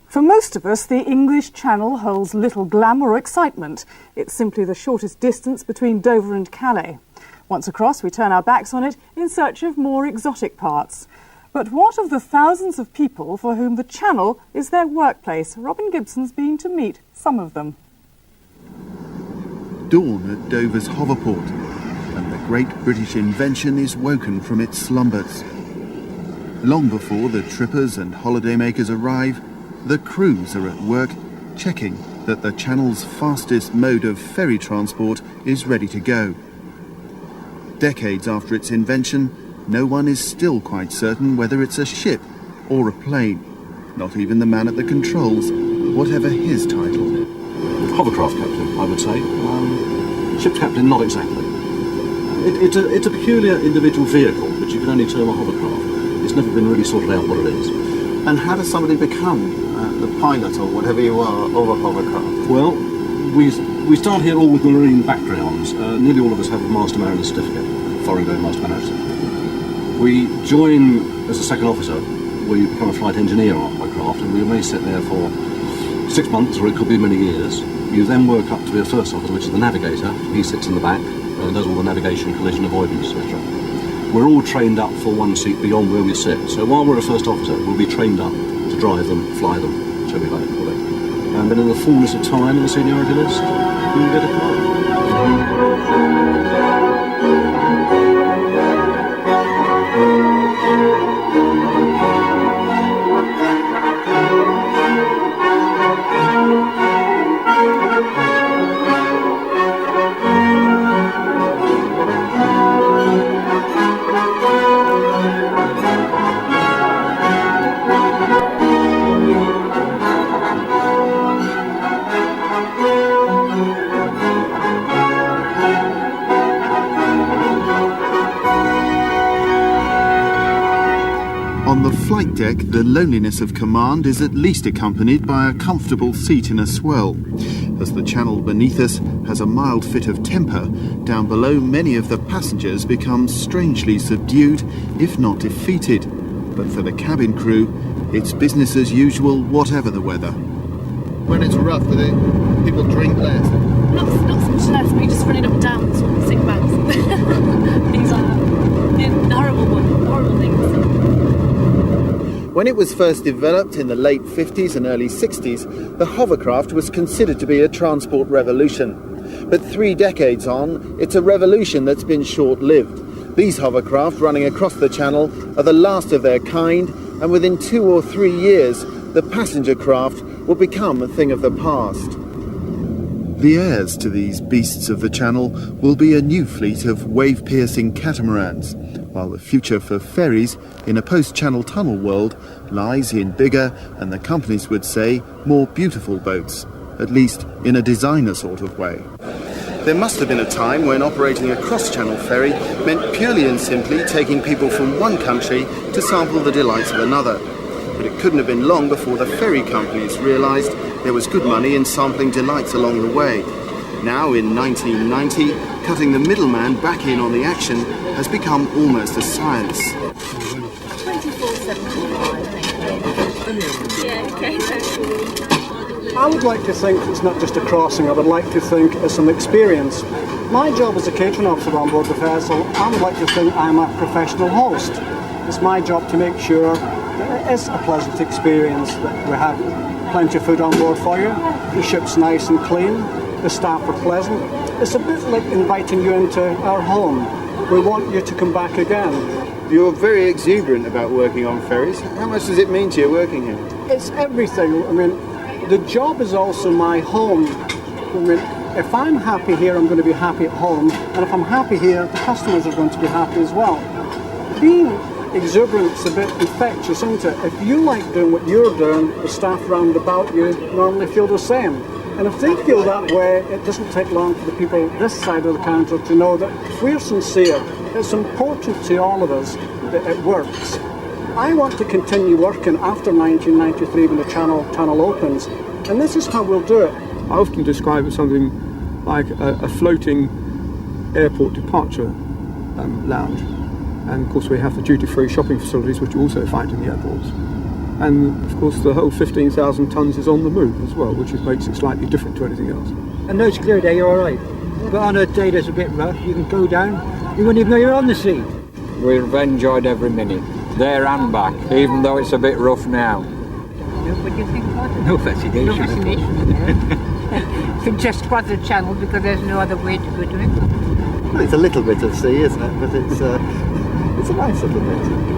For most of us, the English Channel holds little glamour or excitement. It's simply the shortest distance between Dover and Calais. Once across, we turn our backs on it in search of more exotic parts. But what of the thousands of people for whom the Channel is their workplace? Robin Gibson's been to meet some of them. Dawn at Dover's hoverport, and the great British invention is woken from its slumbers. Long before the trippers and holidaymakers arrive, the crews are at work checking that the Channel's fastest mode of ferry transport is ready to go. Decades after its invention, no one is still quite certain whether it's a ship or a plane. Not even the man at the controls, whatever his title. Hovercraft captain, I would say. Ship's captain, not exactly. It's a peculiar individual vehicle, which you can only term a hovercraft. It's never been really sorted out what it is. And how does somebody become the pilot or whatever you are of a hovercraft? Well, we start here all with marine backgrounds. Nearly all of us have a Master Mariner certificate, foreign going Master Mariner certificate. We join as a second officer, where you become a flight engineer on a craft, and we may sit there for 6 months, or it could be many years. You then work up to be a first officer, which is the navigator. He sits in the back and does all the navigation, collision avoidance, etc. We're all trained up for one seat beyond where we sit. So while we're a first officer, we'll be trained up to drive them, fly them, whichever we like to call it. And then in the fullness of time in the seniority list, we get a command. On the flight deck, the loneliness of command is at least accompanied by a comfortable seat in a swell. As the Channel beneath us has a mild fit of temper, down below many of the passengers become strangely subdued, if not defeated. But for the cabin crew, it's business as usual, whatever the weather. When it's rough, do people drink less? Not so much less, but you're just running up and down sort of sick bags. Things like that. Horrible things. When it was first developed in the late 50s and early 60s, the hovercraft was considered to be a transport revolution. But 3 decades on, it's a revolution that's been short-lived. These hovercraft running across the Channel are the last of their kind, and within 2 or 3 years, the passenger craft will become a thing of the past. The heirs to these beasts of the Channel will be a new fleet of wave-piercing catamarans, while the future for ferries in a post-Channel Tunnel world lies in bigger, and the companies would say, more beautiful boats, at least in a designer sort of way. There must have been a time when operating a cross-channel ferry meant purely and simply taking people from one country to sample the delights of another. But it couldn't have been long before the ferry companies realised there was good money in sampling delights along the way. Now, in 1990, cutting the middleman back in on the action has become almost a science. 24/7. Yeah, okay. I would like to think it's not just a crossing. I would like to think it's an experience. My job as a catering officer on board the vessel, I would like to think I'm a professional host. It's my job to make sure that it is a pleasant experience, that we have plenty of food on board for you, the ship's nice and clean, the staff are pleasant. It's a bit like inviting you into our home. We want you to come back again. You're very exuberant about working on ferries. How much does it mean to you working here? It's everything. I mean, the job is also my home. I mean, if I'm happy here, I'm going to be happy at home, and if I'm happy here, the customers are going to be happy as well. Being exuberant is a bit infectious, isn't it? If you like doing what you're doing, the staff round about you normally feel the same. And if they feel that way, it doesn't take long for the people this side of the counter to know that we're sincere. It's important to all of us that it works. I want to continue working after 1993 when the Channel Tunnel opens, and this is how we'll do it. I often describe it as something like a floating airport departure lounge. And of course we have the duty-free shopping facilities which you also find in the airports. And of course the whole 15,000 tonnes is on the move as well, which makes it slightly different to anything else. And those clear day, you're alright. But on a day that's a bit rough, you can go down, you wouldn't even know you're on the sea. We've enjoyed every minute, there and back, even though it's a bit rough now. What do you think about it? No fascination. No fascination. You just cross the channel because there's no other way to go to it. Well, it's a little bit of sea, isn't it? But it's a nice little bit.